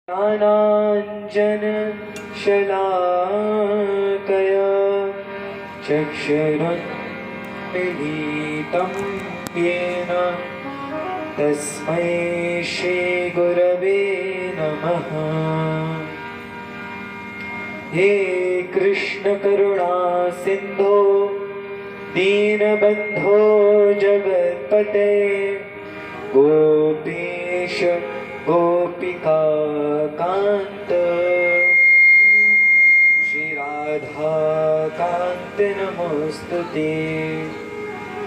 ज्ञानाञ्जनशलाकया चक्षुरुन्मीलितं येन तस्मै श्रीगुरवे नमः। हे कृष्ण करुणा सिन्धो दीनबन्धो जगत्पते गोपीश गोपिका कांत श्री राधा कांत नमोस्तुते।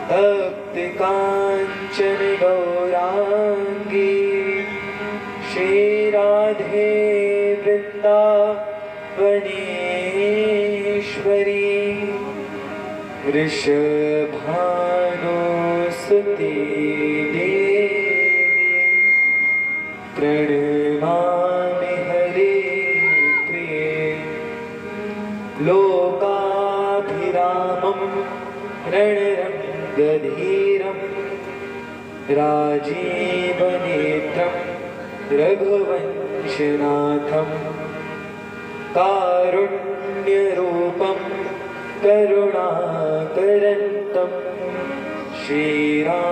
तप्त कांचन गौरांगी श्री राधे वृंदावनेश्वरी वृषभानुसुते प्रणमामि हरे प्रिये। लोकाभिरामं रणरङ्गधीरं राजीवनेत्रं रघुवंशनाथं कारुण्यरूपं करुणाकरन्तं श्रीरामचन्द्रं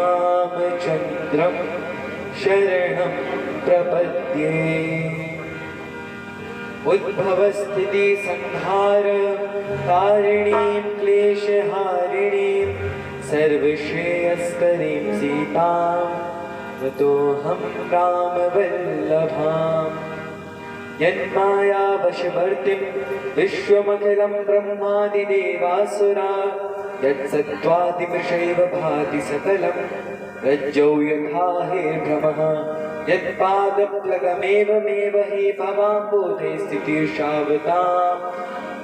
शरणं प्रपद्ये। उद्भवस्थिति संहार कारिणीं क्लेशहारिणीं सर्वश्रेयस्करीं सीतां ततोऽहं रामवल्लभां। यन्मायावशवर्तिं विश्वमखिलं ब्रह्मादिदेवासुरा यत्सत्त्वादिमृषैव भाति सकलं रज्जौ यथा हे भ्रमः यत्पादप्लगमेवमेव हि भवाम्बोधे स्थितिर्षावताम्।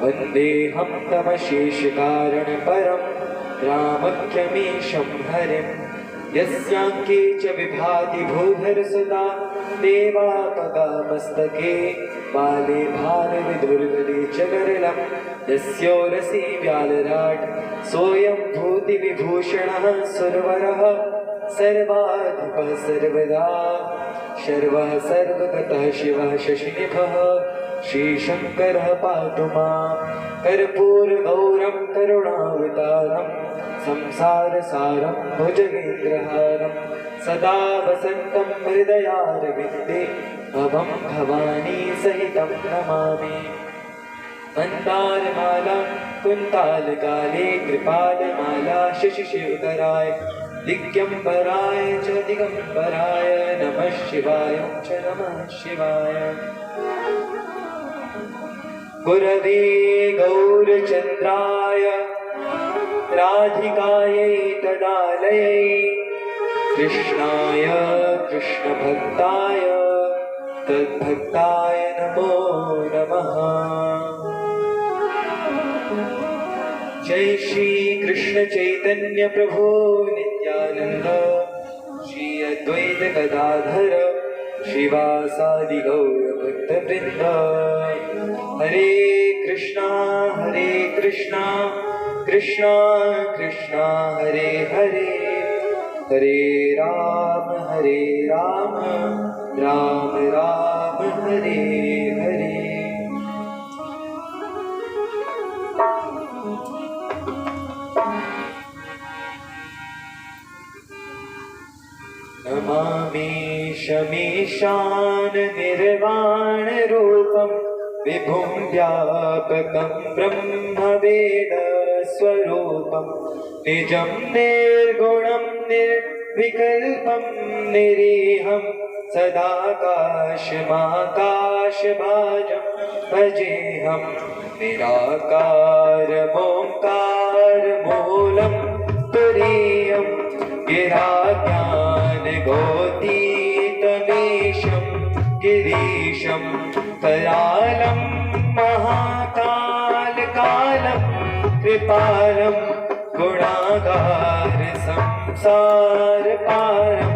वन्देऽहं तमशेषकारणपरं रामख्यमीशं हरिं यस्याङ्के च विभाति भूधरसदा देवापगामस्तके बाले भालविधुर्गले च गरलं यस्योरसि व्यालराट् सोऽयं भूतिविभूषणः सुरवरः सर्वाधिपः सर्वदा शर्वः सर्वगतः शिवः शशिनिभः श्रीशङ्करः पातु मां। कर्पूरगौरं करुणावतारं संसारसारं भुजगेन्द्रहारं सदा वसन्तं हृदयारविन्दे भवं भवानी सहितं नमामि। मन्दारमाला कुन्तालकाले कृपालमाला शशिशिवकराय दिग्यम्बराय च दिगम्बराय नमः शिवाय च नमः शिवाय। गुरवे गौरचन्द्राय राधिकायै तदालयै कृष्णाय कृष्णभक्ताय तद्भक्ताय नमो नमः। जय श्री कृष्ण चैतन्य प्रभु नित्यानंद श्री अद्वैत गदाधर श्रीवासादि गौर भक्तवृंद। हरे कृष्णा कृष्णा कृष्णा हरे हरे हरे राम राम राम हरे हरे। नमामि शमीशान निर्वाण रूपं विभुं व्यापकं ब्रह्मवेद स्वरूपं निजं निर्गुणं निर्विकल्पं निरीहं सदाकाशमाकाशभाजं भजेऽहं निराकारमोङ्कारमूलं तुरीयं गिराज्ञानगोतीतमीशं गिरीशं करालं महाकालकालं कृपालं गुणागार संसारपारं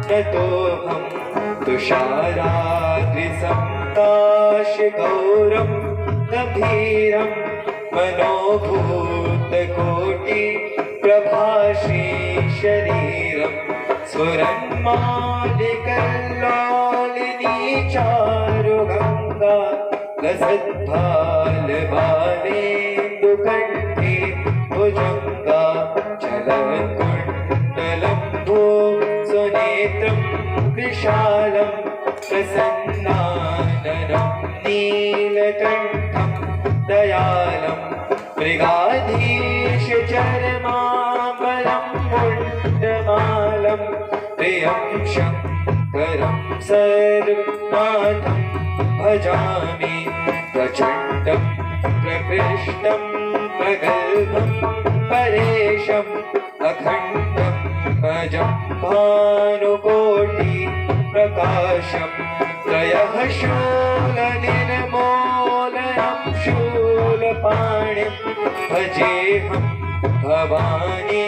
नतोऽहं तुषाराद्रिसंकाशगौरं गभीरं मनोभूतकोटि प्रभाषी शरीरं स्फुरन्मालिकल्लोलिनी वाणी चारु गंगा लसद्भाल बालेन्दुकण्ठे भुजङ्गा चलत्कुण्डलम्भो सुनेत्रं विशालं प्रसन्नाननं नीलकण्ठं दयालं मृगाधीशचर्माम्बरं मुण्डमालं प्रियं शङ्करं सर्वनाथं भजामि प्रचण्डं प्रकृष्टं प्रगल्भं परेशम् अखण्डं भजं भानुकोटि प्रकाशं त्रयः शूलनिर्मूलनं शूलपाणिं भजेऽहं भवानी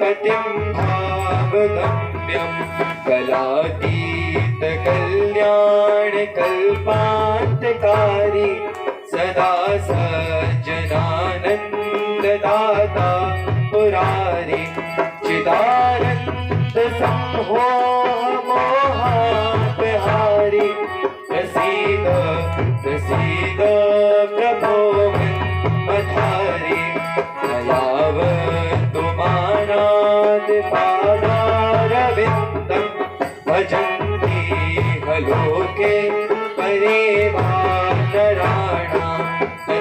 पतिं भावगम्यं कलातीतकल्याणकल्पान्तकारी सदा सज्जनानन्ददाता पुरारी चिदानन्द संमोहमोहापहारी प्रसीद प्रसीद प्रभो मन्मथारी दयावतु मानादिपादारविन्दं भजन्ति हलोके परिवानराणां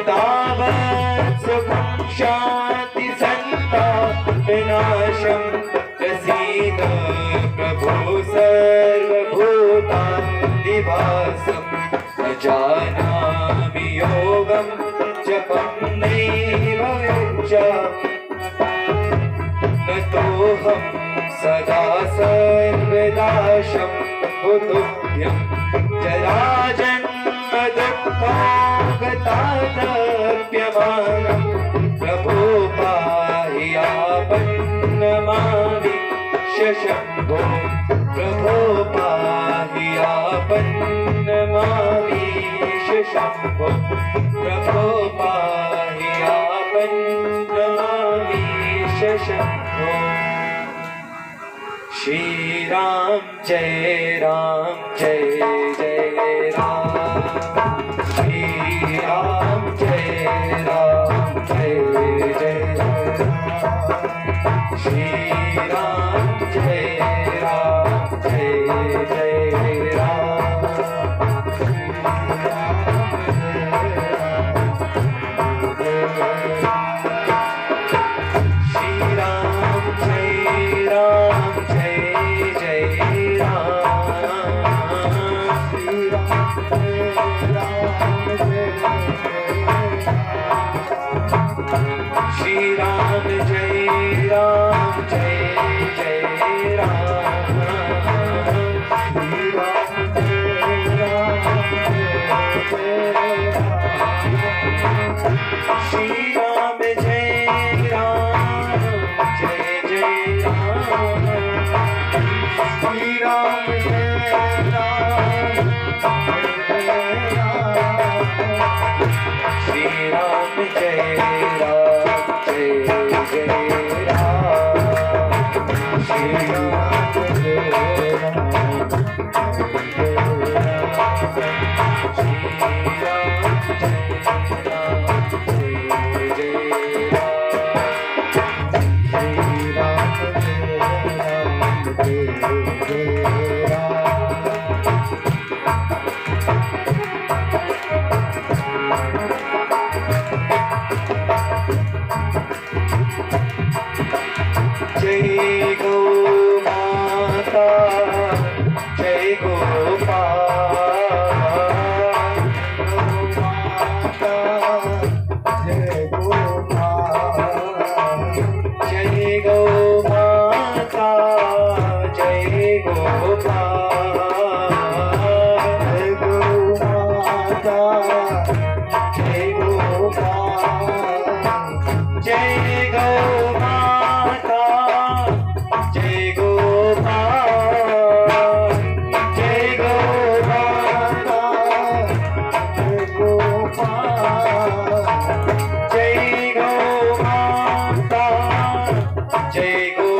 तावत् सुखं शान्ति सन्तापनाशं प्रसीद प्रभो सर्वभूतानिवासं न जानामि योगं जपं नैव विद्या नतोऽहं सदा सर्वदा शम्भुतुभ्यं जराजन्मदुःखोगतादप्यमानं प्रभो पाहि आपन्नमामि शम्भो प्रभो पाहि आपन्नमामि शम्भो प्रभो पाहि आपन्नमामि शम्भो श्री राम जय जय राम श्री राम जय जय राम श्री राम जय जय राम श्री राम जय राम श्री राम जय राम श्री राम श्री राम जय जय गौ माता जय गोपाल जय गौ माता जय गोपाल जय गौ माता जय गोपाल जय गौ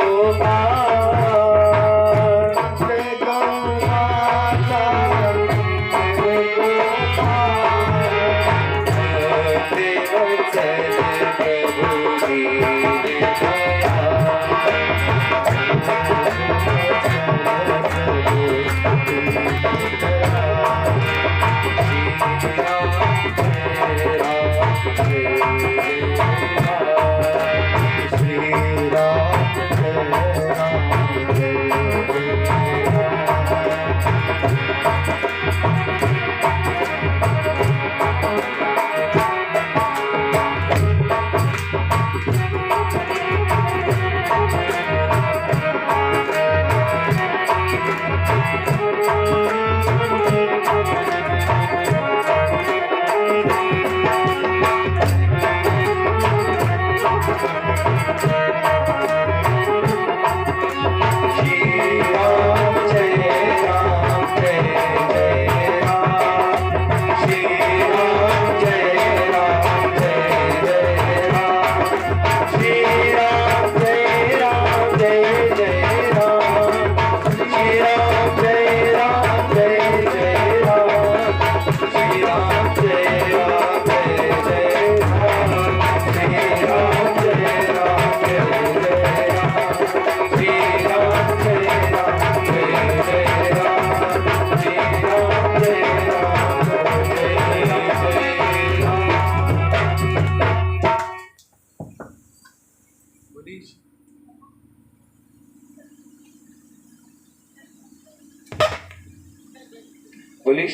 जय गौ माता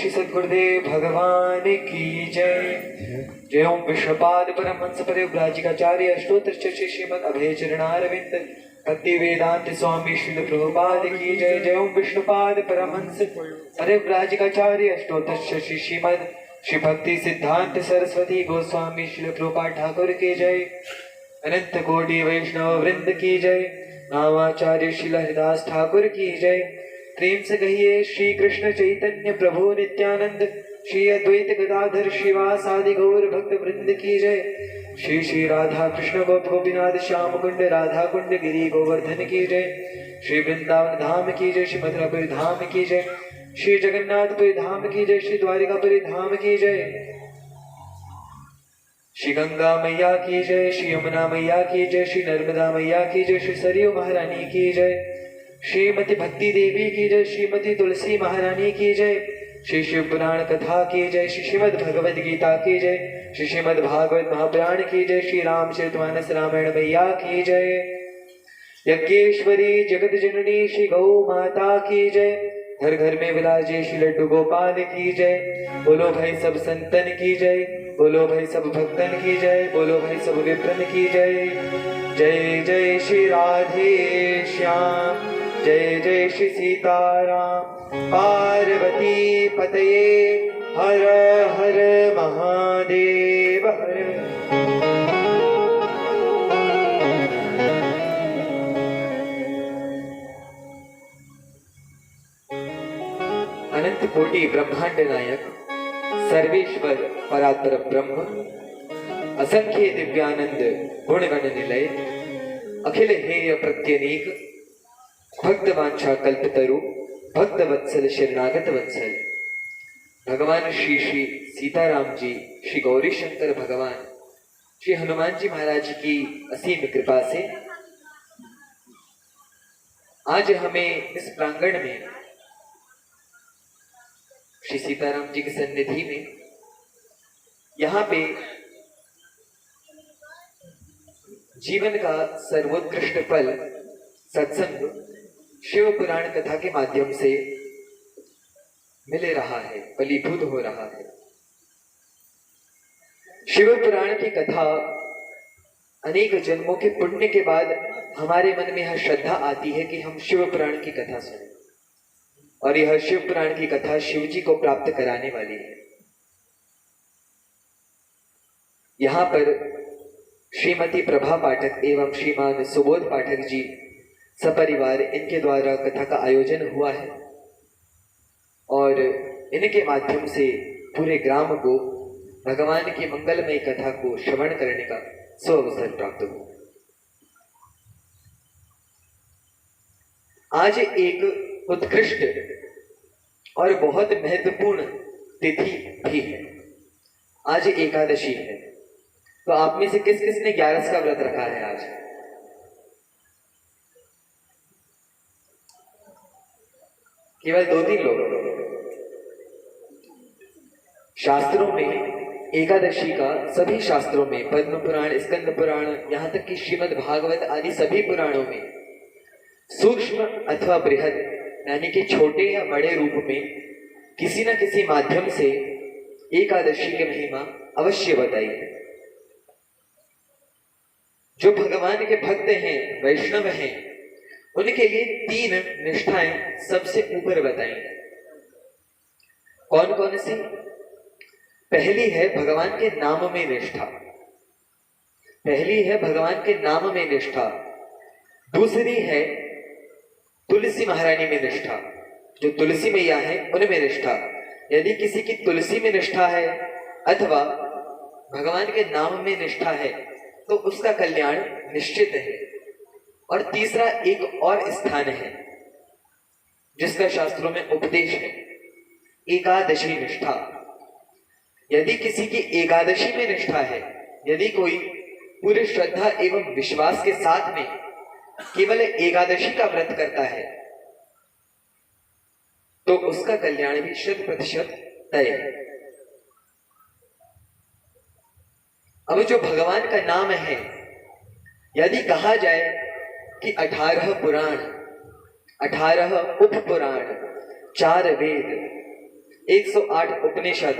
श्री सद्गुरुदेव भगवान की जय। जय ओम विश्वपाद परमहंस परिव्राजकाचार्य अष्टोत्तर श्री श्रीमद अभय चरणारविंद भक्ति वेदांत स्वामी श्रील प्रभुपाद की जय। जय ओम विष्णुपाद परमहंस परिव्राजकाचार्य अष्टोत्तर श्री श्रीमद श्री भक्ति सिद्धांत सरस्वती गोस्वामी श्रील प्रभुपाद ठाकुर की जय। अनंत कोटि वैष्णव वृंद की जय। नामाचार्य श्रील हरिदास ठाकुर की जय। प्रेम से कहिए श्री कृष्ण चैतन्य प्रभु नित्यानंद श्री अद्वैत गदाधर श्रीवासादि गौर भक्त वृंद की जय। श्री श्री राधा कृष्ण गोप गोपीनाथ श्याम कुंड राधा कुंड गिरी गोवर्धन की जय। श्री वृंदावन धाम की जय। श्री मथुरापुरी धाम की जय। श्री जगन्नाथपुरी धाम की जय। श्री द्वारिकापुरी धाम की जय। श्री गंगा मैया की जय। श्री यमुना मैया की जय। श्री नर्मदा मैया की जय। श्री सरयू महारानी की जय। श्रीमती भक्ति देवी की जय। श्रीमती तुलसी महारानी की जय। श्री शिव पुराण कथा की जय। श्री श्रीमद भगवद गीता की जय। श्री श्रीमद भागवत महापुराण की जय। श्री रामचरितमानस रामायण मैया की जय। यज्ञेश्वरी जगत जननी श्री गौ माता की जय। घर घर में विराजे श्री लड्डू गोपाल की जय। बोलो भाई सब संतन की जय। बोलो भाई सब भक्तन की जय। बोलो भाई सब विप्रन की जय। जय जय श्री राधे श्याम। जय जय श्री सीताराम। पार्वती पतये हर हर महादेव हर। अनंत कोटि ब्रह्मांड नायक सर्वेश्वर परात्पर ब्रह्म असंख्य दिव्यानंद गुणगण निलय अखिल हेय प्रत्यनीक भक्त वांछा कल्पतरु भक्त वत्सल शरणागत वत्सल भगवान श्री श्री सीताराम जी, श्री गौरी शंकर भगवान, श्री हनुमान जी महाराज की असीम कृपा से आज हमें इस प्रांगण में श्री सीताराम जी की सन्निधि में यहाँ पे जीवन का सर्वोत्कृष्ट फल सत्संग शिव पुराण कथा के माध्यम से मिल रहा है, फलीभूत हो रहा है। शिव पुराण की कथा अनेक जन्मों के पुण्य के बाद हमारे मन में यह श्रद्धा आती है कि हम शिव पुराण की कथा सुनें, और यह शिव पुराण की कथा शिव जी को प्राप्त कराने वाली है। यहाँ पर श्रीमती प्रभा पाठक एवं श्रीमान सुबोध पाठक जी सपरिवार इनके द्वारा कथा का आयोजन हुआ है, और इनके माध्यम से पूरे ग्राम को भगवान की मंगलमय कथा को श्रवण करने का सुअवसर प्राप्त हुआ। आज एक उत्कृष्ट और बहुत महत्वपूर्ण तिथि भी है। आज एकादशी है। तो आप में से किस किस ने 11 का व्रत रखा है? आज केवल 2-3 लोग। शास्त्रों में एकादशी का, सभी शास्त्रों में, पद्म पुराण, स्कंद पुराण, यहाँ तक कि श्रीमद् भागवत आदि सभी पुराणों में सूक्ष्म अथवा बृहद यानी कि छोटे या बड़े रूप में किसी न किसी माध्यम से एकादशी की महिमा अवश्य बताई है। जो भगवान के भक्त हैं, वैष्णव हैं, उनके लिए 3 निष्ठाएं सबसे ऊपर बताई हैं। कौन कौन सी? पहली है भगवान के नाम में निष्ठा। पहली है भगवान के नाम में निष्ठा। दूसरी है तुलसी महारानी में निष्ठा। जो तुलसी मैया है उनमें निष्ठा। यदि किसी की तुलसी में निष्ठा है अथवा भगवान के नाम में निष्ठा है तो उसका कल्याण निश्चित है। और तीसरा एक और स्थान है जिसका शास्त्रों में उपदेश है, एकादशी निष्ठा। यदि किसी की एकादशी में निष्ठा है, यदि कोई पूरी श्रद्धा एवं विश्वास के साथ में केवल एकादशी का व्रत करता है तो उसका कल्याण भी 100% तय है। अब जो भगवान का नाम है, यदि कहा जाए कि 18 पुराण, 18 उप पुराण, 4 वेद, 108 उपनिषद,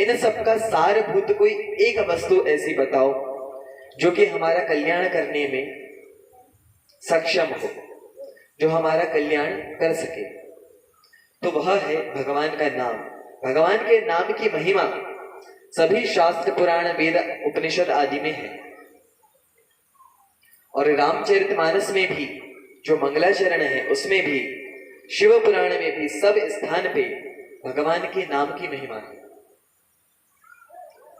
इन सबका सारभूत कोई एक वस्तु ऐसी बताओ जो कि हमारा कल्याण करने में सक्षम हो, जो हमारा कल्याण कर सके। तो वह है भगवान का नाम। भगवान के नाम की महिमा सभी शास्त्र, पुराण, वेद, उपनिषद आदि में है। और रामचरितमानस में भी जो मंगलाचरण है उसमें भी, शिव पुराण में भी, सब स्थान पे भगवान के नाम की महिमा है।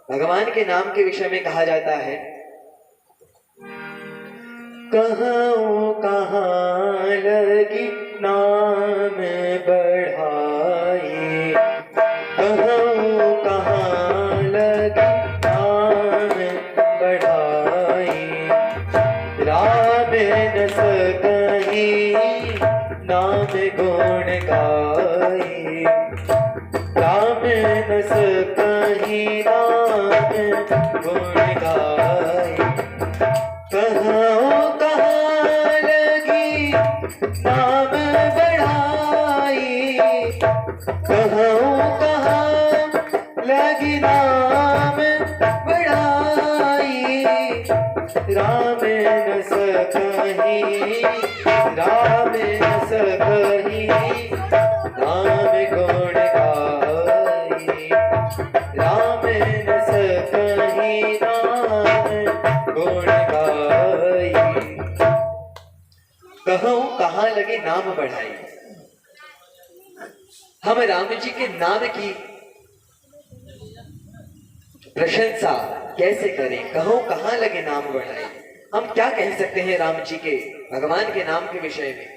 भगवान के नाम के विषय में कहा जाता है, कहाँ कहाँ लगी नाम बढ़ाई, कहाँ कहाँ लगी नाम बढ़ाई, राम रस कहीं नाम गुण गाई, राम रस कहीं नाम गुण गाई, कहाँ कहाँ लगी नाम बढ़ाई, कहाँ कहाँ लगी नाम बढ़ाई, राम रस कहीं, राम रस कहीं नाम गुण गाई, राम रस कहीं नाम गुण गाई, कहूं कहां लगे नाम बढ़ाई। हम राम जी के नाम की प्रशंसा कैसे करें, कहूं कहां लगे नाम बढ़ाई। हम क्या कह सकते हैं राम जी के, भगवान के नाम के विषय में।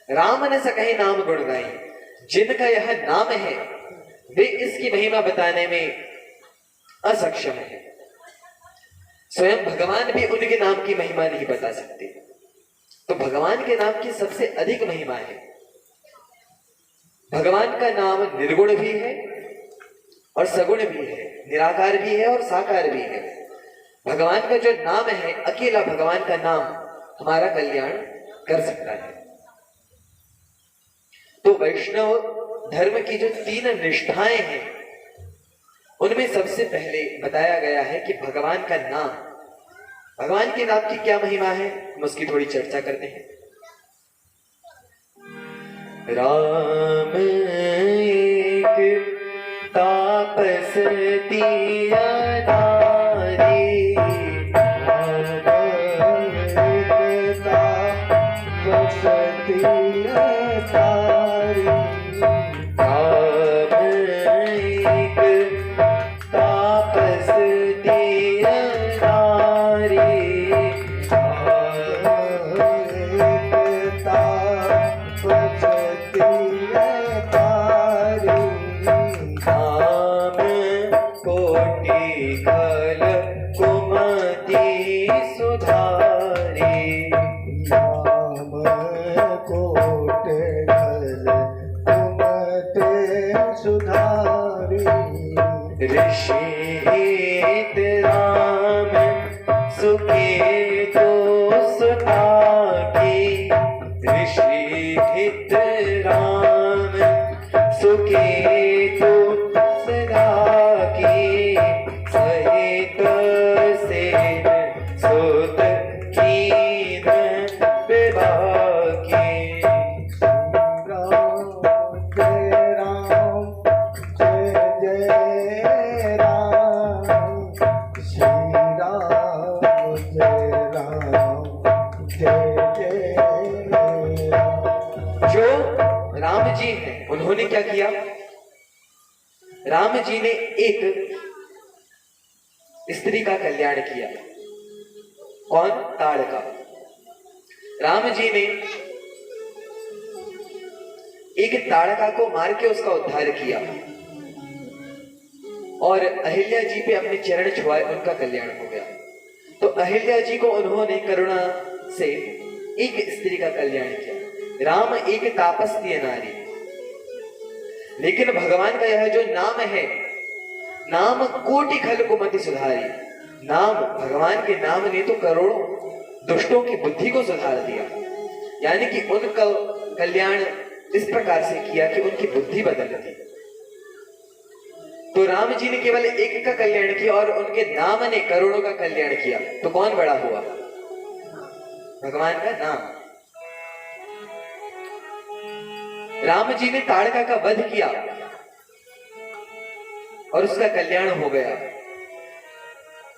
राम न सकहि नाम गुण गाई, जिनका यह नाम है वे इसकी महिमा बताने में असक्षम है। स्वयं भगवान भी उनके नाम की महिमा नहीं बता सकते। तो भगवान के नाम की सबसे अधिक महिमा है। भगवान का नाम निर्गुण भी है और सगुण भी है, निराकार भी है और साकार भी है। भगवान का जो नाम है, अकेला भगवान का नाम हमारा कल्याण कर सकता है। तो वैष्णव धर्म की जो 3 निष्ठाएं हैं, उनमें सबसे पहले बताया गया है कि भगवान का नाम, भगवान के नाम की क्या महिमा है, हम उसकी थोड़ी चर्चा करते हैं। राम एक तापस दिया नारी, तापस दिया नारी, राम एक तापस दिया नारी, तापस दिया नारी, राम कोटि खल कुमति सुधारी, राम कोट खल कुमति सुधारी, ऋषि हित राम सुखी तो सुता की, ऋषि हित राम सुखी तो सदा की, सहित सेन सुत कीन विवाह की। राम जय राम जय जय राम, श्री राम जय राम जय जय राम। जो राम जी हैं, उन्होंने क्या किया, राम जी ने एक स्त्री का कल्याण किया। कौन? ताड़का। राम जी ने एक ताड़का को मार के उसका उद्धार किया और अहिल्या जी पे अपने चरण छुआए, उनका कल्याण हो गया। तो अहिल्या जी को उन्होंने करुणा से एक स्त्री का कल्याण किया। राम एक तापस्तीय नारी। लेकिन भगवान का यह जो नाम है, नाम कोटि खल कुमति सुधारी। नाम, भगवान के नाम ने तो करोड़ों दुष्टों की बुद्धि को सुधार दिया, यानी कि उनका कल्याण इस प्रकार से किया कि उनकी बुद्धि बदल दी। तो राम जी ने केवल एक का कल्याण किया और उनके नाम ने करोड़ों का कल्याण किया। तो कौन बड़ा हुआ? भगवान का नाम। राम जी ने ताड़का का वध किया और उसका कल्याण हो गया,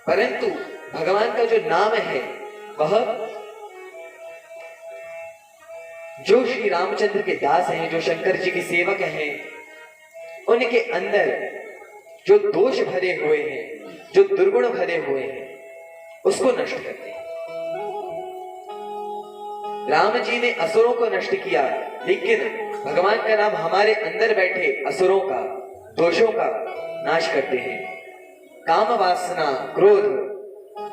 परंतु भगवान का जो नाम है वह जो श्री रामचंद्र के दास हैं, जो शंकर जी के सेवक हैं, उनके अंदर जो दोष भरे हुए हैं, जो दुर्गुण भरे हुए हैं, उसको नष्ट करते हैं। राम जी ने असुरों को नष्ट किया, लेकिन भगवान का नाम हमारे अंदर बैठे असुरों का, दोषों का नाश करते हैं। काम वासना, क्रोध,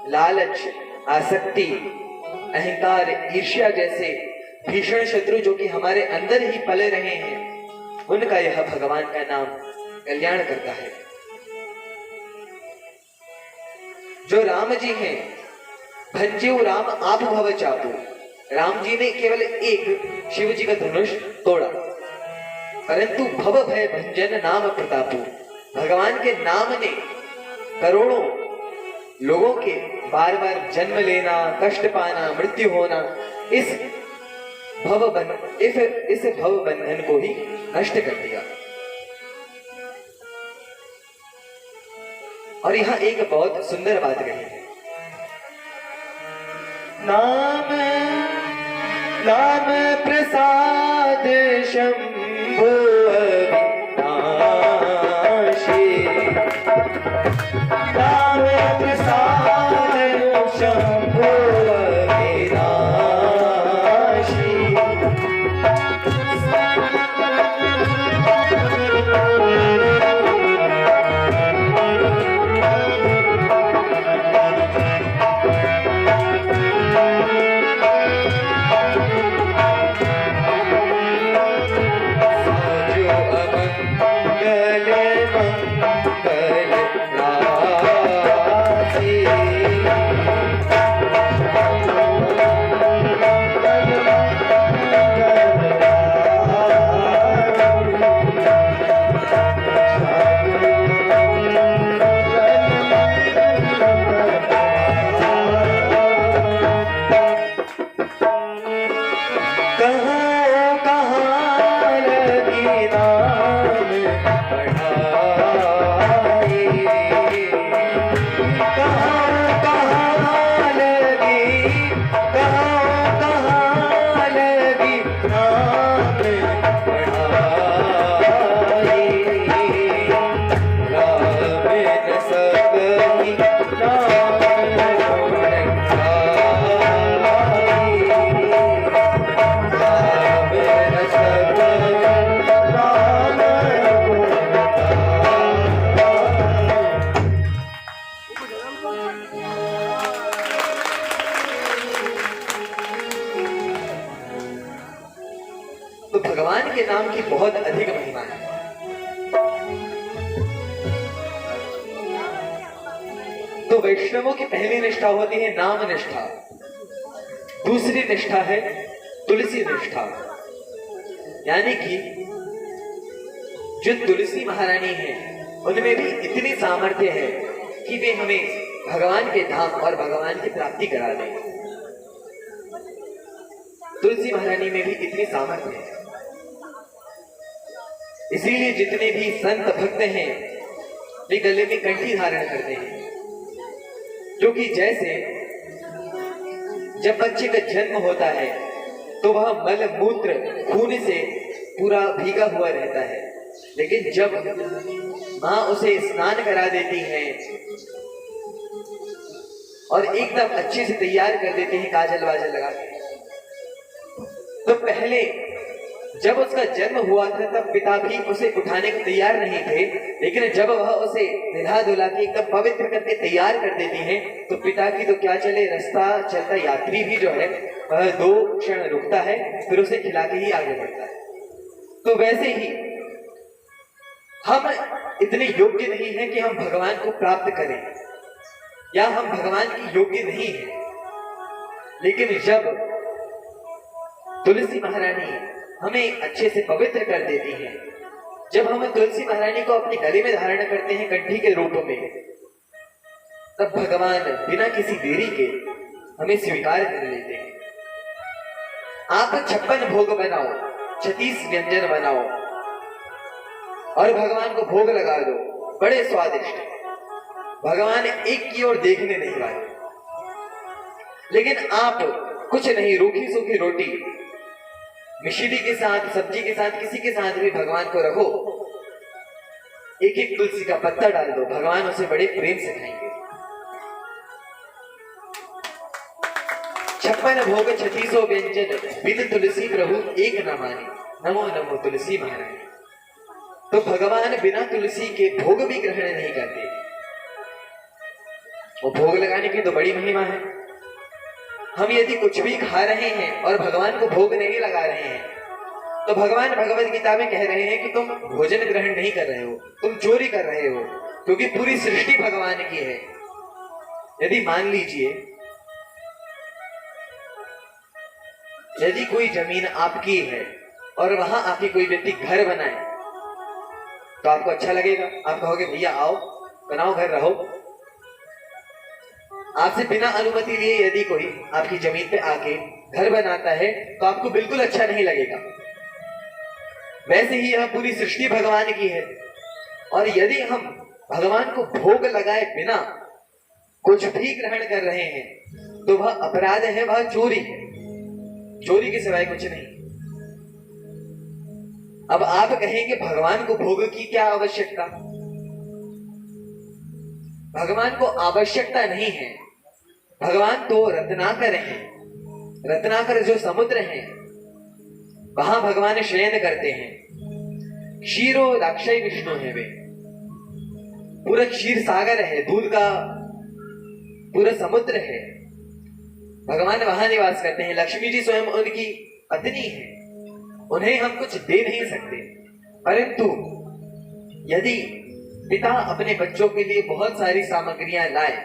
लालच, आसक्ति, अहंकार, ईर्ष्या जैसे भीषण शत्रु जो कि हमारे अंदर ही पले रहे हैं, उनका यह भगवान का नाम कल्याण करता है। जो राम जी हैं, भंजेऊ राम आप भव चापू, राम जी ने केवल एक शिव जी का धनुष तोड़ा, परंतु भव भय भंजन नाम प्रतापू, भगवान के नाम ने करोड़ों लोगों के बार बार जन्म लेना, कष्ट पाना, मृत्यु होना, इस भव बंधन को ही नष्ट कर दिया। और यहां एक बहुत सुंदर बात कही है, नाम नाम प्रसाद शंभो अविनाशी, नाम प्रसाद शंभो भगवान के नाम की बहुत अधिक महिमा है। तो वैष्णवों की पहली निष्ठा होती है नाम निष्ठा, दूसरी निष्ठा है तुलसी निष्ठा, यानी कि जो तुलसी महारानी है उनमें भी इतनी सामर्थ्य है कि वे हमें भगवान के धाम और भगवान की प्राप्ति करा दें। तुलसी महारानी में भी इतनी सामर्थ्य है, इसीलिए जितने भी संत भक्त हैं वे गले में कंठी धारण करते हैं, जो कि जैसे जब बच्चे का जन्म होता है तो वह मल मूत्र खून से पूरा भीगा हुआ रहता है, लेकिन जब माँ उसे स्नान करा देती है और एकदम अच्छे से तैयार कर देते हैं काजल वाजल लगा के, तो पहले जब उसका जन्म हुआ था तब पिता भी उसे उठाने को तैयार नहीं थे, लेकिन जब वह उसे नहा धुला के एकदम पवित्र करके तैयार कर देती हैं तो पिता की तो क्या चले, रास्ता चलता यात्री भी जो है वह 2 क्षण रुकता है, फिर उसे खिला के ही आगे बढ़ता है। तो वैसे ही हम इतने योग्य नहीं हैं कि हम भगवान को प्राप्त करें, या हम भगवान की योग्य नहीं हैं, लेकिन जब तुलसी महारानी हमें अच्छे से पवित्र कर देती है। जब हम तुलसी महारानी को अपने गले में धारण करते हैं कंठी के रूप में, तब भगवान बिना किसी देरी के हमें स्वीकार कर लेते हैं। आप 56 भोग बनाओ, 36 व्यंजन बनाओ और भगवान को भोग लगा दो, बड़े स्वादिष्ट। भगवान एक की ओर देखने नहीं वाले। लेकिन आप कुछ नहीं, रूखी सूखी रोटी मिश्री के साथ, सब्जी के साथ, किसी के साथ भी भगवान को रखो, एक एक तुलसी का पत्ता डाल दो, भगवान उसे बड़े प्रेम से खाएंगे। 56 भोग 36 व्यंजन, बिन तुलसी प्रभु एक न माने, नमो नमो तुलसी महारानी। तो भगवान बिना तुलसी के भोग भी ग्रहण नहीं करते। वो भोग लगाने की तो बड़ी महिमा है। हम यदि कुछ भी खा रहे हैं और भगवान को भोग नहीं लगा रहे हैं, तो भगवान भगवत गीता में कह रहे हैं कि तुम भोजन ग्रहण नहीं कर रहे हो, तुम चोरी कर रहे हो, क्योंकि पूरी सृष्टि भगवान की है। यदि मान लीजिए, यदि कोई जमीन आपकी है और वहां आके कोई व्यक्ति घर बनाए, तो आपको अच्छा लगेगा? आप कहोगे भैया आओ बनाओ घर रहो। आपसे बिना अनुमति लिए यदि कोई आपकी जमीन पे आके घर बनाता है तो आपको बिल्कुल अच्छा नहीं लगेगा। वैसे ही यह पूरी सृष्टि भगवान की है, और यदि हम भगवान को भोग लगाए बिना कुछ भी ग्रहण कर रहे हैं तो वह अपराध है, वह चोरी है, चोरी के सिवाय कुछ नहीं। अब आप कहेंगे भगवान को भोग की क्या आवश्यकता? भगवान को आवश्यकता नहीं है। भगवान तो रत्नाकर हैं। रत्नाकर जो समुद्र है, वहां भगवान शयन करते हैं। क्षीरो दाक्षय विष्णु है वे, पूरा क्षीर सागर है, दूध का पूरा समुद्र है। भगवान वहां निवास करते हैं। लक्ष्मी जी स्वयं उनकी पत्नी है, उन्हें हम कुछ दे नहीं सकते। परंतु यदि पिता अपने बच्चों के लिए बहुत सारी सामग्रियां लाए,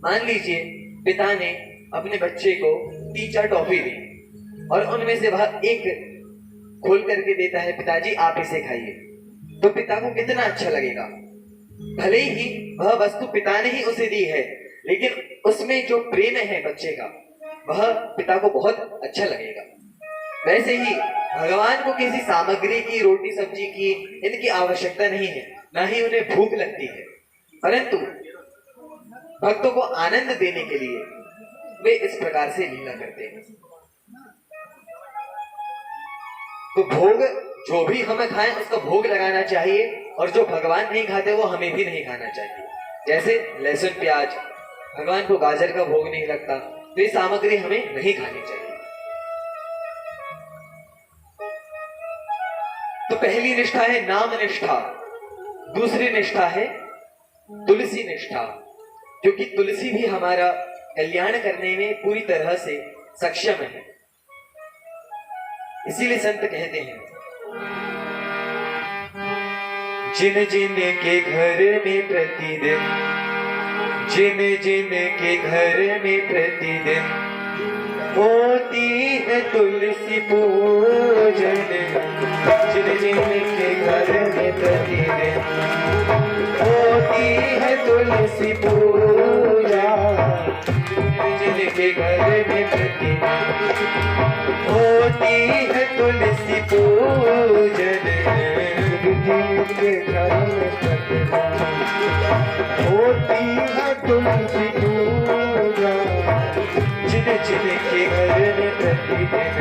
मान लीजिए पिता ने अपने बच्चे को 3-4 टॉफी दी और उनमें से वह एक खोल करके देता है, पिताजी आप इसे खाइए, तो पिता को कितना अच्छा लगेगा। भले ही वह वस्तु पिता ने ही उसे दी है, लेकिन उसमें जो प्रेम है बच्चे का, वह पिता को बहुत अच्छा लगेगा। वैसे ही भगवान को किसी सामग्री की, रोटी सब्जी की, इनकी आवश्यकता नहीं है, ना ही उन्हें भूख लगती है। परंतु भक्तों को आनंद देने के लिए वे इस प्रकार से लीला करते हैं। तो भोग जो भी हमें खाएं उसका भोग लगाना चाहिए, और जो भगवान नहीं खाते वो हमें भी नहीं खाना चाहिए। जैसे लहसुन प्याज, भगवान को गाजर का भोग नहीं लगता, तो ये सामग्री हमें नहीं खानी चाहिए। तो पहली निष्ठा है नाम निष्ठा, दूसरी निष्ठा है तुलसी निष्ठा, क्योंकि तुलसी भी हमारा कल्याण करने में पूरी तरह से सक्षम है। इसीलिए संत कहते हैं, जिन जिन के घर में प्रतिदिन, जिन जिन के घर में प्रतिदिन होती है तुलसी पूजन, जिन जिन के घर में प्रतिदिन होती है तुलसी पूजा, जिन के घर में प्रतिदिन होती है तुलसी पूजन, जिनके घर में प्रतिदिन होती है तुलसी पूजा, जिन जिन के घर में प्रतिदिन,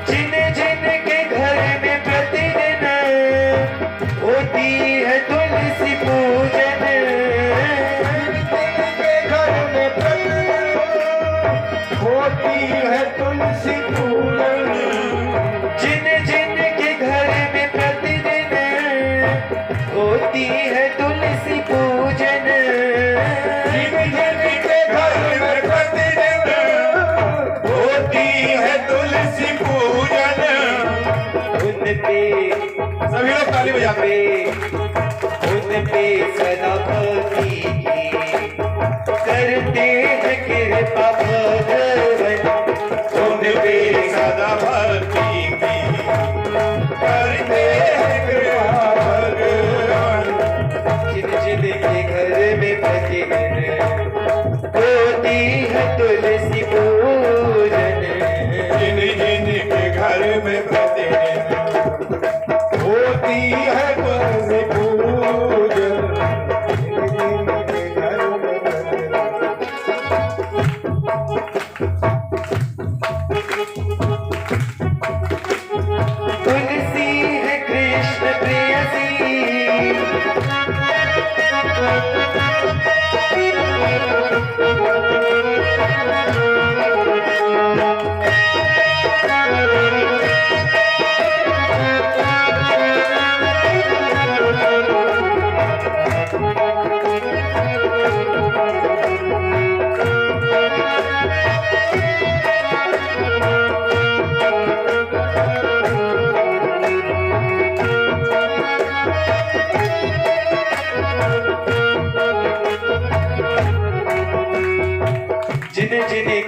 जिन जिन के घर में प्रतिदिन होती है तुलसी पूजन, जिनके घर में प्रतिदिन होती है तुलसी पूजन, जिन जिन के घर में प्रतिदिन होती है तुलसी पूजन, जिन जिन के घर में प्रतिदिन होती है तुलसी पूजन, उन पे सभी लोग ताली बजाते, उन पे सदा भक्ति की करते हैं कृपा भगवन, उन पे सदा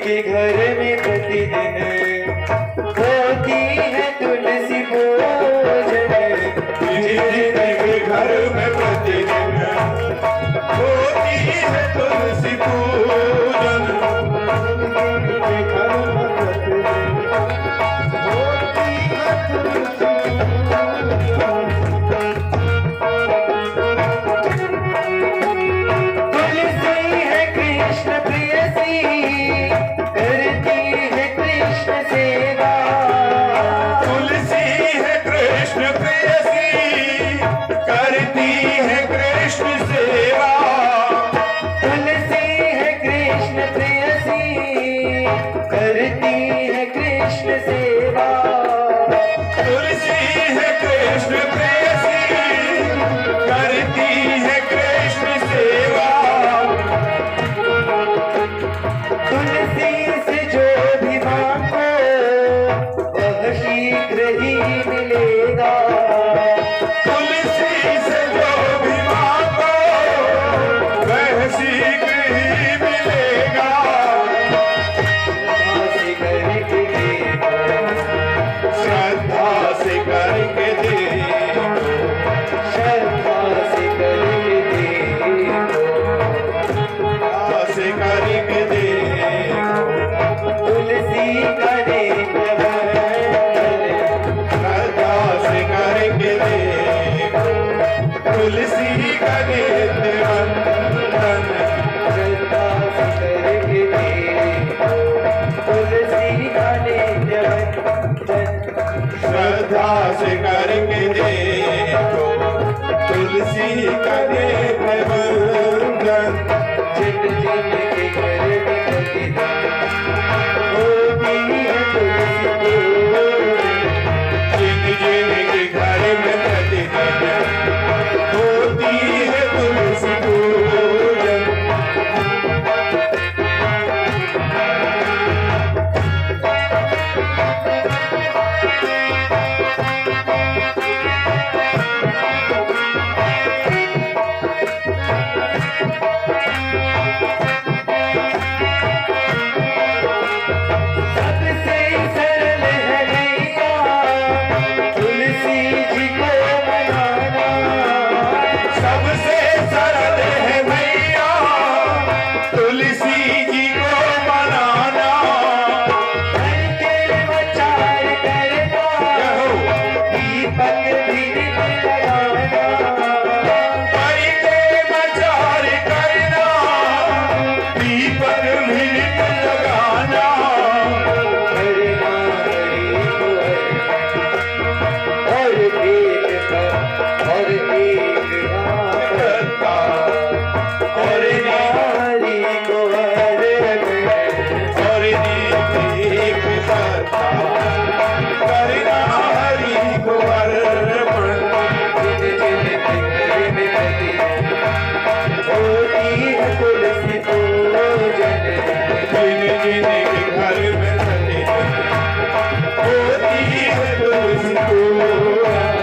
के घर में प्रतिदिन होती है तुलसी पूजन। जिनके घर में प्रतिदिन होती है तुलसी पूजन। जिनके घर में प्रतिदिन होती है तुलसी तुलसी है कृष्ण प्रेयसी, करती है कृष्ण सेवा। तुलसी है कृष्ण प्रेयसी, करती है कृष्ण सेवा। तुलसी है कृष्ण प्रेयसी, करती है कृष्ण सेवा। तुलसी है कृष्ण प्रेयसी, करती है कृष्ण सेवा। तुलसी से जो भी मांगो वह शीघ्र ही मिलेगा। तुलसी से जो भी मांगो वह शीघ्र ही मिलेगा। श्रद्धा से करके देखो, श्रद्धा से करके देखो, श्रद्धा से करके श्रद्धा से करके देखो। तुलसी का नेत्र श्रद्धा से करके देखो, तुलसी का नेत्र बंधन। श्रद्धा से करके देखो, तुलसी का नेत्र श्रद्धा से करके देखो, तुलसी का नेत्र बंधन। जिन जिन के घर में प्रतिदिन होती है तुलसी पूजन। जिन जिन के घर में प्रतिदिन होती है तुलसी पूजन। सबसे सरल है नैया तुलसी जी को मनाना। सबसे सरल है मैया तुलसी जी को मनाना। घर के विचार करना, दीपक भी लगाना। हरि के विचार करना, दीपक भी लगाना। हरे नाम हरि को हरि, और एक करता, और एक करता। हरि को अर्पण, करता। जिन जिन के घर में प्रतिदिन होती है तुलसी पूजन। जिन जिन के घर में प्रतिदिन होती है तुलसी पूजन।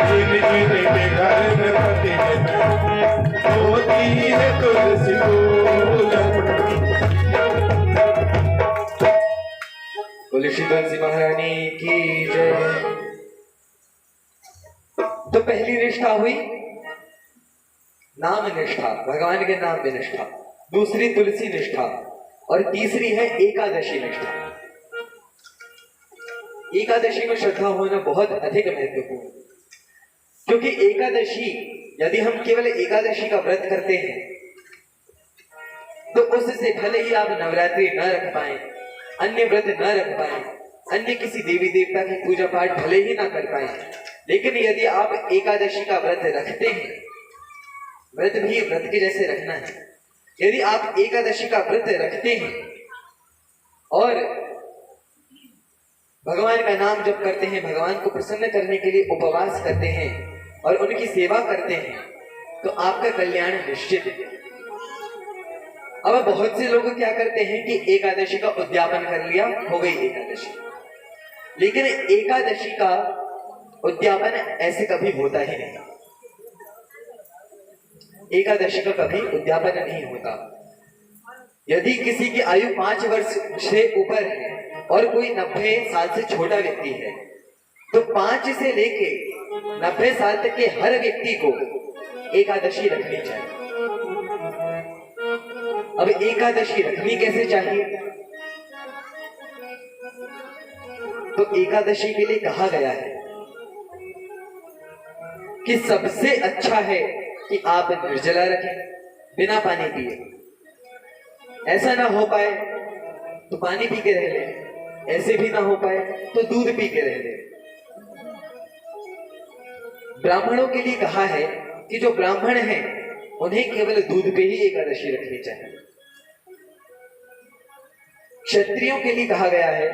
जिन जिन के घर में प्रतिदिन होती है तुलसी पूजन। बोले श्री तुलसी महारानी की जय। तो पहली निष्ठा हुई नाम निष्ठा, भगवान के नाम में निष्ठा। दूसरी तुलसी निष्ठा, और तीसरी है एकादशी निष्ठा। एकादशी में श्रद्धा होना बहुत अधिक महत्वपूर्ण, क्योंकि एकादशी यदि हम केवल एकादशी का व्रत करते हैं तो उससे भले ही आप नवरात्रि न रख पाए, अन्य व्रत न रख पाए, अन्य किसी देवी देवता की पूजा पाठ भले ही ना कर पाए, लेकिन यदि आप एकादशी का व्रत रखते हैं, व्रत भी व्रत के जैसे रखना है। यदि आप एकादशी का व्रत रखते हैं और भगवान का नाम जप करते हैं, भगवान को प्रसन्न करने के लिए उपवास करते हैं और उनकी सेवा करते हैं, तो आपका कल्याण निश्चित है। अब बहुत से लोग क्या करते हैं कि एकादशी का उद्यापन कर लिया, हो गई एकादशी। लेकिन एकादशी का उद्यापन ऐसे कभी होता ही नहीं। एकादशी का कभी उद्यापन नहीं होता। यदि किसी की आयु 5 वर्ष से ऊपर है और कोई 90 साल से छोटा व्यक्ति है, तो 5 से लेके 90 साल तक के हर व्यक्ति को एकादशी रखनी चाहिए। अब एकादशी रखनी कैसे चाहिए? तो एकादशी के लिए कहा गया है कि सबसे अच्छा है कि आप निर्जला रखें, बिना पानी पिए। ऐसा ना हो पाए तो पानी पी के रह ले, ऐसे भी ना हो पाए तो दूध पी के रह ले। ब्राह्मणों के लिए कहा है कि जो ब्राह्मण हैं उन्हें केवल दूध पे ही एकादशी रखनी चाहिए। क्षत्रियों के लिए कहा गया है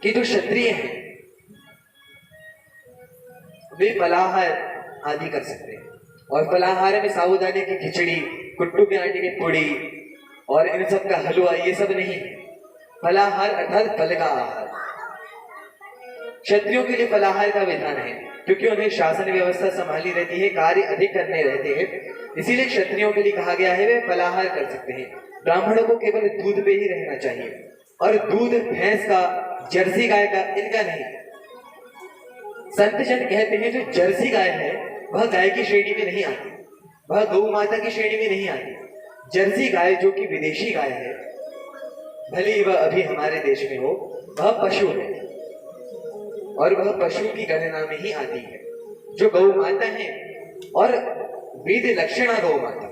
कि जो क्षत्रिय हैं वे फलाहार आदि कर सकते हैं, और फलाहार में साबूदाने की खिचड़ी, कुट्टू के आटे की पूड़ी और इन सब का हलवा ये सब नहीं। फलाहार अर्थात फल का आहार। क्षत्रियों के लिए फलाहार का विधान है क्योंकि उन्हें शासन व्यवस्था संभाली रहती है, कार्य अधिक करने रहते हैं, इसीलिए क्षत्रियों के लिए कहा गया है वे फलाहार कर सकते हैं। ब्राह्मणों को केवल दूध पे ही रहना चाहिए, और दूध भैंस का, जर्सी गाय का, इनका नहीं। संत जन कहते हैं जो जर्सी गाय है वह गाय की श्रेणी में नहीं आती, वह गौ माता की श्रेणी में नहीं आती। जर्सी गाय जो कि विदेशी गाय है, भले ही वह अभी हमारे देश में हो, वह पशु है और वह पशु की गणना में ही आती है। जो गौ माता है और वेद लक्षणा गौ माता,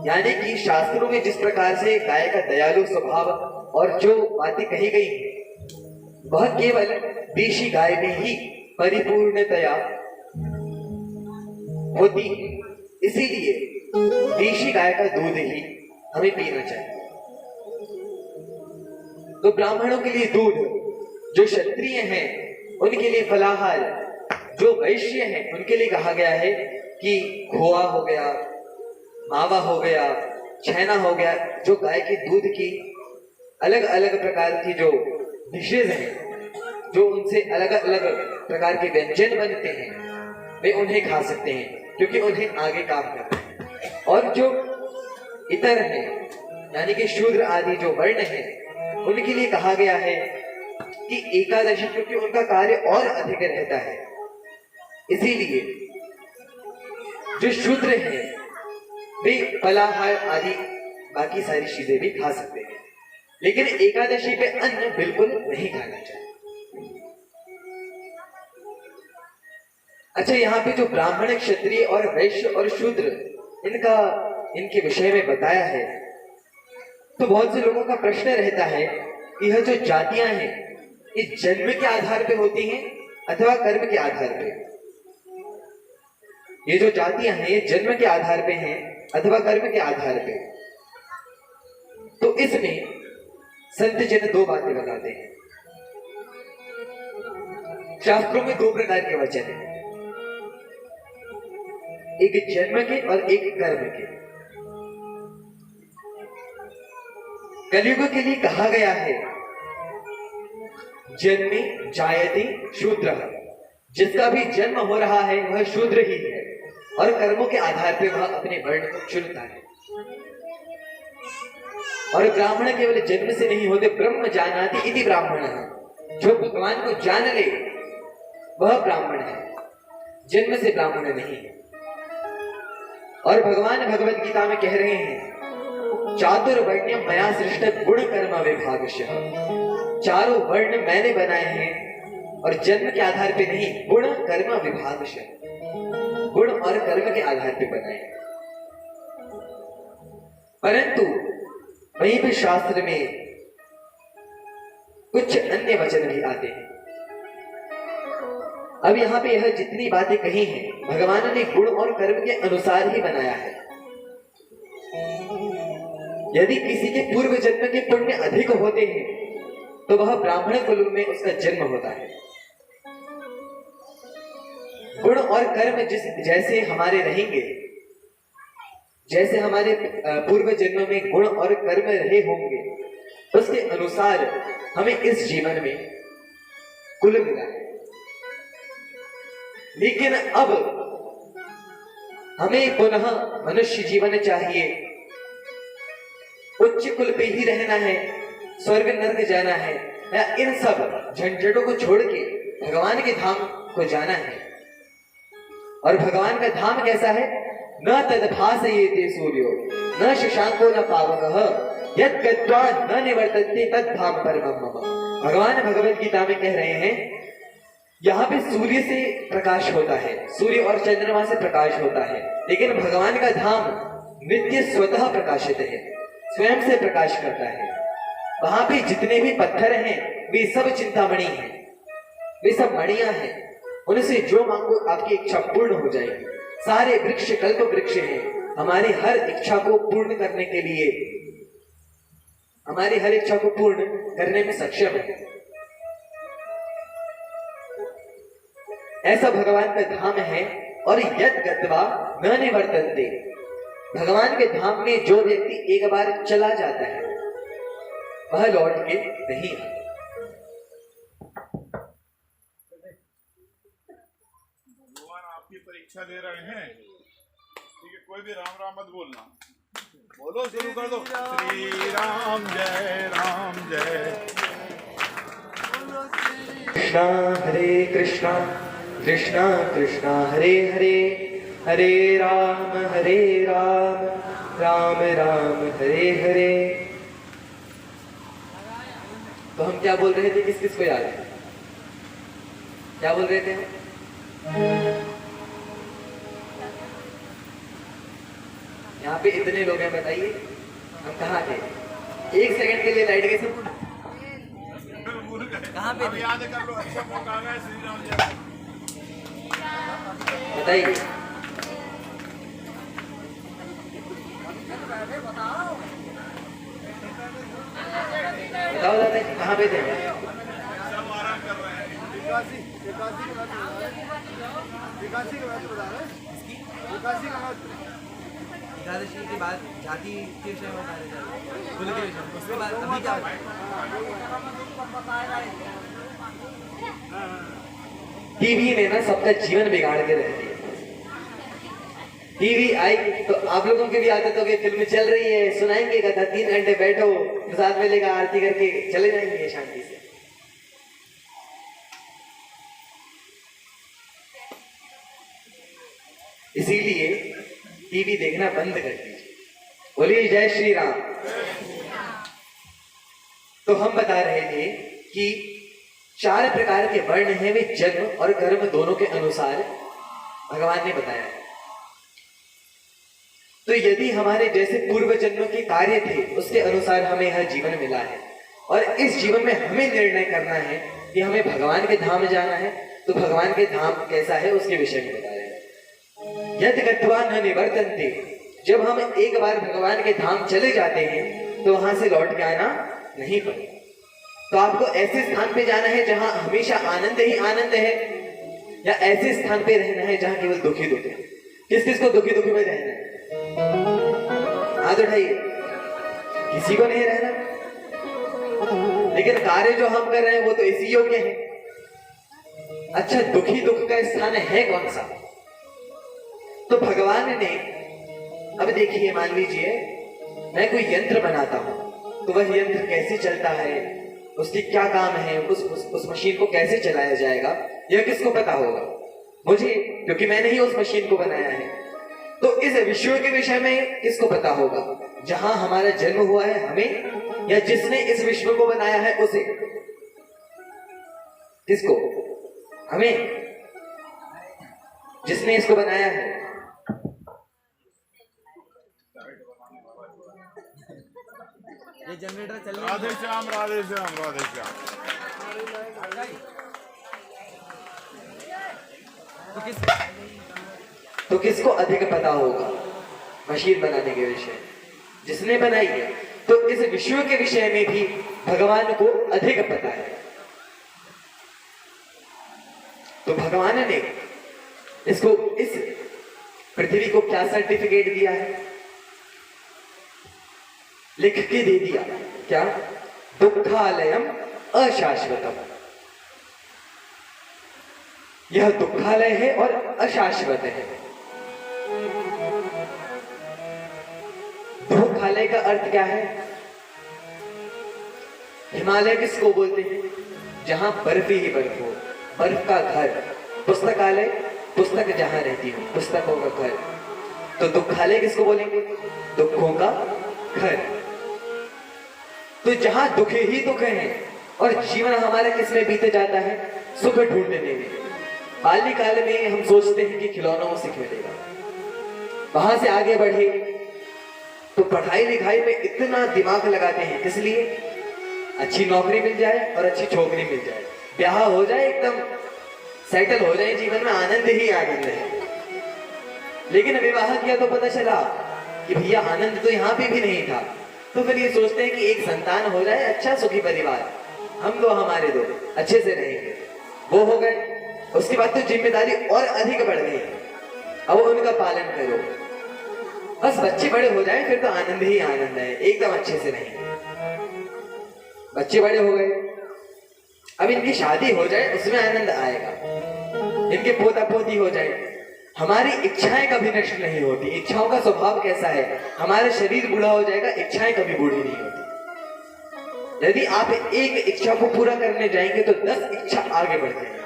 यानी कि शास्त्रों में जिस प्रकार से गाय का दयालु स्वभाव और जो बातें कही गई है वह केवल देशी गाय में ही परिपूर्णतया होती है। इसीलिए देशी गाय का दूध ही हमें पीना चाहिए। तो ब्राह्मणों के लिए दूध, जो क्षत्रिय हैं उनके लिए फलाहार, जो वैश्य हैं उनके लिए कहा गया है कि खोआ हो गया, मावा हो गया, छैना हो गया। जो गाय के दूध की अलग अलग प्रकार की जो डिशेज हैं, जो उनसे अलग अलग प्रकार के व्यंजन बनते हैं, वे उन्हें खा सकते हैं क्योंकि उन्हें आगे काम करना है। और जो इतर हैं यानी कि शूद्र आदि जो वर्ण हैं, उनके लिए कहा गया है कि एकादशी, क्योंकि उनका कार्य और अधिक रहता है, इसीलिए जो शूद्र हैं वे फलाहार आदि बाकी सारी चीजें भी खा सकते हैं, लेकिन एकादशी पे अन्न बिल्कुल नहीं खाना चाहिए। अच्छा, यहाँ पे जो ब्राह्मण, क्षत्रिय और वैश्य और शूद्र इनके विषय में बताया है, तो बहुत से लोगों का प्रश्न रहता है कि यह जो जातियां हैं ये जन्म के आधार पे होती हैं अथवा कर्म के आधार पे। ये जो जातियां हैं ये जन्म के आधार पे हैं अथवा कर्म के आधार पे। तो इसमें संत जन 2 बातें बताते हैं। शास्त्रों में 2 प्रकार के वचन हैं, एक जन्म के और एक कर्म के। कलयुग के लिए कहा गया है जन्मे जायते शूद्र, जिसका भी जन्म हो रहा है वह शूद्र ही है और कर्मों के आधार पर वह अपने वर्ण को चुनता है। और ब्राह्मण केवल जन्म से नहीं होते, ब्रह्म जानाति इति ब्राह्मण, जो भगवान को जान ले वह ब्राह्मण है, जन्म से ब्राह्मण नहीं है। और भगवान भगवत गीता में कह रहे हैं चातुर्वर्ण्यम मया सृष्ट गुण कर्म विभागशः, चारों वर्ण मैंने बनाए हैं और जन्म के आधार पे नहीं, गुण कर्म विभागशः, गुण और कर्म के आधार पे बनाए। परंतु वहीं पे शास्त्र में कुछ अन्य वचन भी आते हैं। अब यहाँ पे यह जितनी बातें कही हैं भगवान ने गुण और कर्म के अनुसार ही बनाया है। यदि किसी के पूर्व जन्म के पुण्य अधिक होते हैं तो वह ब्राह्मण कुल में उसका जन्म होता है। गुण और कर्म जैसे हमारे रहेंगे, जैसे हमारे पूर्व जन्म में गुण और कर्म रहे होंगे, उसके अनुसार हमें इस जीवन में कुल मिला है। लेकिन अब हमें पुनः मनुष्य जीवन चाहिए, उच्च कुल पे ही रहना है, स्वर्ग नर्क जाना है, या इन सब झंझटों को छोड़ के भगवान के धाम को जाना है। और भगवान का धाम कैसा है? न तद्भासयेते सूर्यो न शशांको न पावकः यत् गत्वा न निवर्तन्ते तद् धाम परमं मम। भगवान भगवत गीता में कह रहे हैं, यहाँ पे सूर्य से प्रकाश होता है, सूर्य और चंद्रमा से प्रकाश होता है, लेकिन भगवान का धाम नित्य स्वतः प्रकाशित है, स्वयं से प्रकाश करता है। वहां पे जितने भी पत्थर हैं वे सब चिंतामणि हैं, वे सब मणियां हैं, उनसे जो मांगो आपकी इच्छा पूर्ण हो जाएगी। सारे वृक्ष कल्प वृक्ष हैं, हमारी हर इच्छा को पूर्ण करने के लिए, हमारी हर इच्छा को पूर्ण करने में सक्षम है। ऐसा भगवान का धाम है। और यद गत्वा न निवर्तन्ते, भगवान के धाम में जो व्यक्ति एक बार चला जाता है वह लौट के नहीं आता। भगवान आपकी परीक्षा ले रहे हैं, ठीक है? कोई भी राम राम मत बोलना, बोलो, शुरू कर दो। श्री राम जय राम जय। कृष्णा हरे कृष्णा कृष्णा कृष्णा हरे हरे, हरे राम राम राम हरे हरे। तो हम क्या बोल रहे थे? किस किस को याद है? क्या बोल रहे थे हम? यहाँ पे इतने लोग हैं, बताइए हम कहाँ थे? एक सेकंड के लिए लाइट गई सब कहाँ पे? याद कर लो, अच्छा मौका आ गया। श्री राम जय, बताइए। बताओ दादा कहाँ पे थे? सब आराम कर रहे हैं। एकादशी के बाद जाति के विषय में बता रहे थे, कुल के विषय में, उसके बाद अभी क्या टीवी ने ना सबका जीवन बिगाड़ के रख दिया। टीवी आई तो आप लोगों की भी आदत हो गई, फिल्म चल रही है, सुनाएंगे कथा, 3 घंटे बैठो, प्रसाद मिलेगा, आरती करके चले जाएंगे शांति से। इसीलिए टीवी देखना बंद कर दीजिए। बोलिए जय श्री राम। तो हम बता रहे थे कि 4 प्रकार के वर्ण हैं, वे जन्म और कर्म दोनों के अनुसार भगवान ने बताया है। तो यदि हमारे जैसे पूर्व जन्म के कार्य थे उसके अनुसार हमें यह जीवन मिला है, और इस जीवन में हमें निर्णय करना है कि हमें भगवान के धाम जाना है, तो भगवान के धाम कैसा है उसके विषय में बता रहे हैं। यद गत्वा न निवर्तन्ते, जब हम एक बार भगवान के धाम चले जाते हैं तो वहां से लौट के आना नहीं पड़ेगा। तो आपको ऐसे स्थान पे जाना है जहां हमेशा आनंद ही आनंद है, या ऐसे स्थान पे रहना है जहां केवल दुखी दुखी है? किस किस को दुखी दुखी में रहना है? हाथ उठाइए। किसी को नहीं रहना, लेकिन कार्य जो हम कर रहे हैं वो तो इसी योग्य है। अच्छा, दुखी दुख का स्थान है कौन सा? तो भगवान ने, अब देखिए, मान लीजिए मैं कोई यंत्र बनाता हूं, तो वह यंत्र कैसे चलता है, उसके क्या काम है, उस मशीन को कैसे चलाया जाएगा, यह किसको पता होगा? मुझे, क्योंकि मैंने ही उस मशीन को बनाया है। तो इस विश्व के विषय में किसको पता होगा? जहां हमारा जन्म हुआ है हमें, या जिसने इस विश्व को बनाया है उसे? किसको? हमें, जिसने इसको बनाया है। ये जनरेटर चल रहा राधे श्याम राधे श्याम राधे श्याम। तो किसको अधिक पता होगा मशीन बनाने के विषय? जिसने बनाई है। तो इस विश्व के विषय में भी भगवान को अधिक पता है। तो भगवान ने इसको, इस पृथ्वी को क्या सर्टिफिकेट दिया है? लिख के दे दिया। क्या? दुखालयम अशाश्वतम। यह दुखालय है और अशाश्वत है। का अर्थ क्या है? हिमालय किसको बोलते हैं? जहां बर्फ ही बर्फ हो, बर्फ का घर। पुस्तकालय, पुस्तक जहां रहती हो, पुस्तकों का घर। तो दुखालय किसको बोलेंगे? दुखों का घर। तो जहां दुख ही दुख है, और जीवन हमारा किसमें बीते जाता है? सुख ढूंढने में। बाल्यकाल में हम सोचते हैं कि खिलौनों से खेलेगा, वहां से आगे बढ़े तो पढ़ाई लिखाई में इतना दिमाग लगाते हैं, किस लिए? अच्छी नौकरी मिल जाए और अच्छी छोकरी मिल जाए, ब्याह हो जाए, एकदम सेटल हो जाए, जीवन में आनंद ही आनंद है। लेकिन विवाह किया तो पता चला कि भैया आनंद तो यहाँ पे भी नहीं था। तो फिर ये सोचते हैं कि एक संतान हो जाए, अच्छा सुखी परिवार, हम दो हमारे दो अच्छे से रहेंगे। वो हो गए, उसके बाद तो जिम्मेदारी और अधिक बढ़ गई, अब उनका पालन करो। बस बच्चे बड़े हो जाए फिर तो आनंद ही आनंद है, एकदम अच्छे से रहेंगे। बच्चे बड़े हो गए, अब इनकी शादी हो जाए, उसमें आनंद आएगा। इनके पोता पोती हो जाए, हमारी इच्छाएं कभी नष्ट नहीं होती। इच्छाओं का स्वभाव कैसा है? हमारा शरीर बूढ़ा हो जाएगा, इच्छाएं कभी बूढ़ी नहीं होती। यदि आप एक इच्छा को पूरा करने जाएंगे तो 10 इच्छा आगे बढ़ जाएंगे।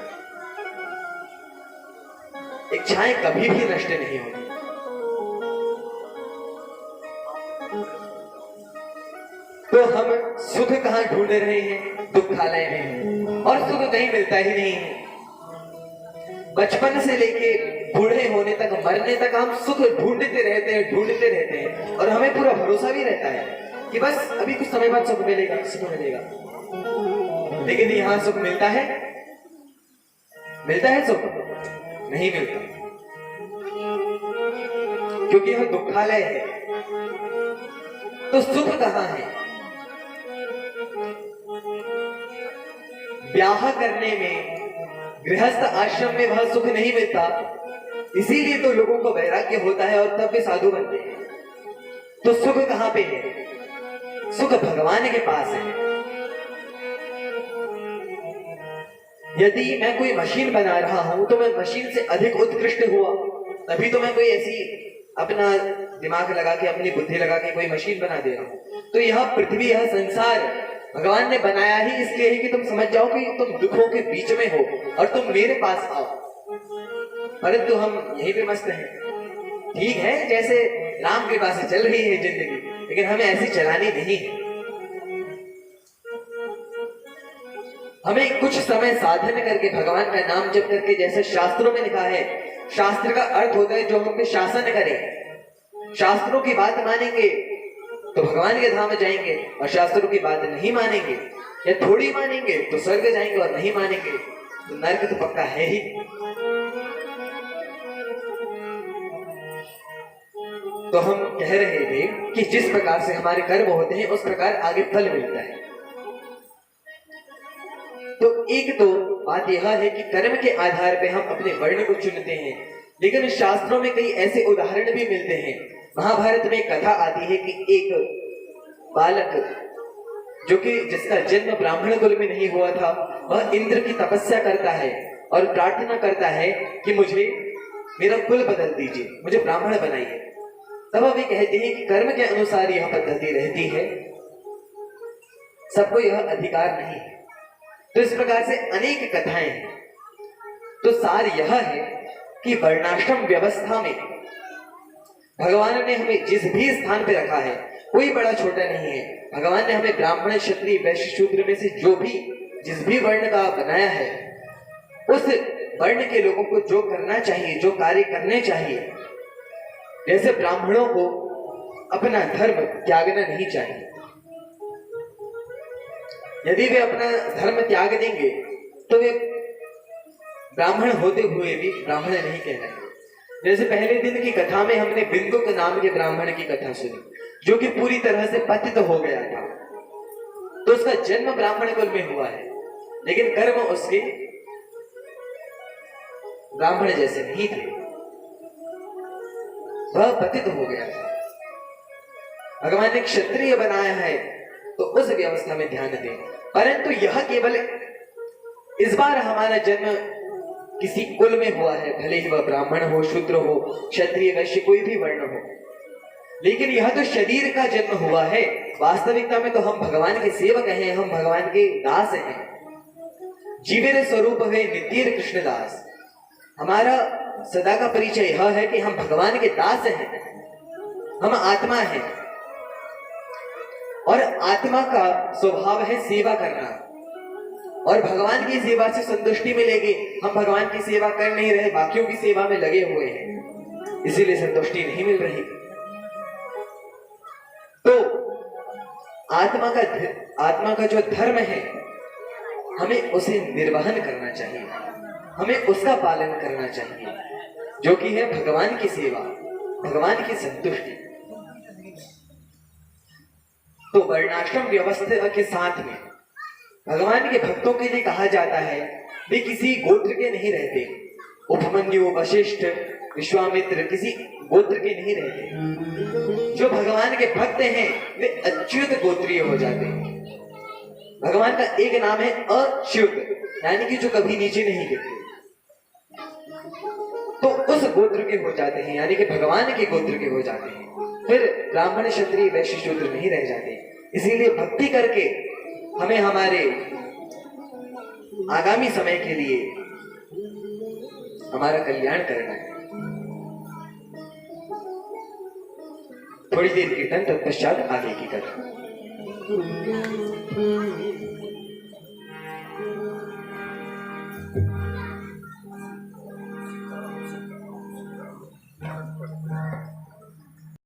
इच्छाएं कभी भी नष्ट नहीं होती। तो हम सुख कहां ढूंढ रहे हैं? दुखालय में। और सुख कहीं मिलता ही नहीं है। बचपन से लेके बूढ़े होने तक, मरने तक हम सुख ढूंढते रहते हैं, और हमें पूरा भरोसा भी रहता है कि बस अभी कुछ समय बाद सुख मिलेगा, सुख मिलेगा। लेकिन यहां सुख मिलता है? मिलता है सुख? नहीं मिलता, क्योंकि यह दुखालय है। तो सुख कहां है? ब्याह करने में, गृहस्थ आश्रम में वह सुख नहीं मिलता, इसीलिए तो लोगों को वैराग्य होता है और तब भी साधु बनते हैं। तो सुख कहां पे है? सुख भगवान के पास है। यदि मैं कोई मशीन बना रहा हूं तो मैं मशीन से अधिक उत्कृष्ट हुआ, तभी तो मैं कोई ऐसी अपना दिमाग लगा के, अपनी बुद्धि लगा के कोई मशीन बना दे रहा हूं। तो यह पृथ्वी, यह संसार भगवान ने बनाया ही इसलिए है कि तुम समझ जाओ कि तुम दुखों के बीच में हो और तुम मेरे पास आओ। परंतु हम यहीं पे मस्त हैं। ठीक है, जैसे राम कृपा से चल रही है जिंदगी, लेकिन हमें ऐसी चलानी नहीं है। हमें कुछ समय साधन करके, भगवान का नाम जप करके, जैसे शास्त्रों में लिखा है, शास्त्र का अर्थ होता है जो हम पे शासन करे। शास्त्रों की बात मानेंगे तो भगवान के धाम जाएंगे, और शास्त्रों की बात नहीं मानेंगे या थोड़ी मानेंगे तो स्वर्ग जाएंगे, और नहीं मानेंगे तो नरक तो पक्का है ही। तो हम कह रहे थे कि जिस प्रकार से हमारे कर्म होते हैं उस प्रकार आगे फल मिलता है। तो एक तो बात यह है कि कर्म के आधार पे हम अपने वर्ण को चुनते हैं, लेकिन शास्त्रों में कई ऐसे उदाहरण भी मिलते हैं। महाभारत में एक कथा आती है कि एक बालक, जो कि जिसका जन्म ब्राह्मण कुल में नहीं हुआ था, वह इंद्र की तपस्या करता है और प्रार्थना करता है कि मुझे मेरा कुल बदल दीजिए, मुझे ब्राह्मण बनाइए। तब वे कहते हैं कि कर्म के अनुसार यह पद्धति रहती है, सबको यह अधिकार नहीं है। तो इस प्रकार से अनेक कथाएं हैं। तो सार यह है कि वर्णाश्रम व्यवस्था में भगवान ने हमें जिस भी स्थान पे रखा है, कोई बड़ा छोटा नहीं है। भगवान ने हमें ब्राह्मण, क्षत्रिय, वैश्य, शूद्र में से जो भी जिस भी वर्ण का बनाया है, उस वर्ण के लोगों को जो करना चाहिए, जो कार्य करने चाहिए, जैसे ब्राह्मणों को अपना धर्म त्यागना नहीं चाहिए। यदि वे अपना धर्म त्याग देंगे तो वे ब्राह्मण होते हुए भी ब्राह्मण नहीं कहलाएंगे। जैसे पहले दिन की कथा में हमने बिंदुक नाम के ब्राह्मण की कथा सुनी, जो कि पूरी तरह से पतित हो गया था। तो उसका जन्म ब्राह्मण कुल में हुआ है, लेकिन कर्म उसके ब्राह्मण जैसे नहीं थे, वह पतित हो गया था। भगवान ने क्षत्रिय बनाया है तो उस व्यवस्था में ध्यान दें। परंतु यह केवल इस बार हमारा जन्म किसी कुल में हुआ है, भले ही वह ब्राह्मण हो, शूद्र हो, क्षत्रिय, वैश्य, कोई भी वर्ण हो। लेकिन यह तो शरीर का जन्म हुआ है, वास्तविकता में तो हम भगवान के सेवक हैं, हम भगवान के दास हैं। जीवेर स्वरूप है नित्य कृष्णदास। हमारा सदा का परिचय यह है कि हम भगवान के दास हैं, हम आत्मा हैं और आत्मा का स्वभाव है सेवा करना। और भगवान की सेवा से संतुष्टि मिलेगी। हम भगवान की सेवा कर नहीं रहे, बाकियों की सेवा में लगे हुए हैं, इसीलिए संतुष्टि नहीं मिल रही। तो आत्मा का जो धर्म है, हमें उसे निर्वहन करना चाहिए, हमें उसका पालन करना चाहिए, जो कि है भगवान की सेवा, भगवान की संतुष्टि। तो वर्णाश्रम व्यवस्था के साथ में भगवान के भक्तों के लिए कहा जाता है, वे किसी गोत्र के नहीं रहते। उपमन्यु, वशिष्ठ, विश्वामित्र किसी गोत्र के नहीं रहते। जो भगवान के भक्त हैं वे अच्युत गोत्रीय हो जाते हैं। भगवान का एक नाम है अच्युत, यानी कि जो कभी नीचे नहीं गिरते, तो उस गोत्र के हो जाते हैं, यानी कि भगवान के गोत्र के हो जाते हैं। फिर ब्राह्मण, क्षत्रिय, वैश्य, शूद्र नहीं रह जाते। इसीलिए भक्ति करके हमें हमारे आगामी समय के लिए हमारा कल्याण करना है। थोड़ी देर कीर्तन, तत्पश्चात आगे की कथा।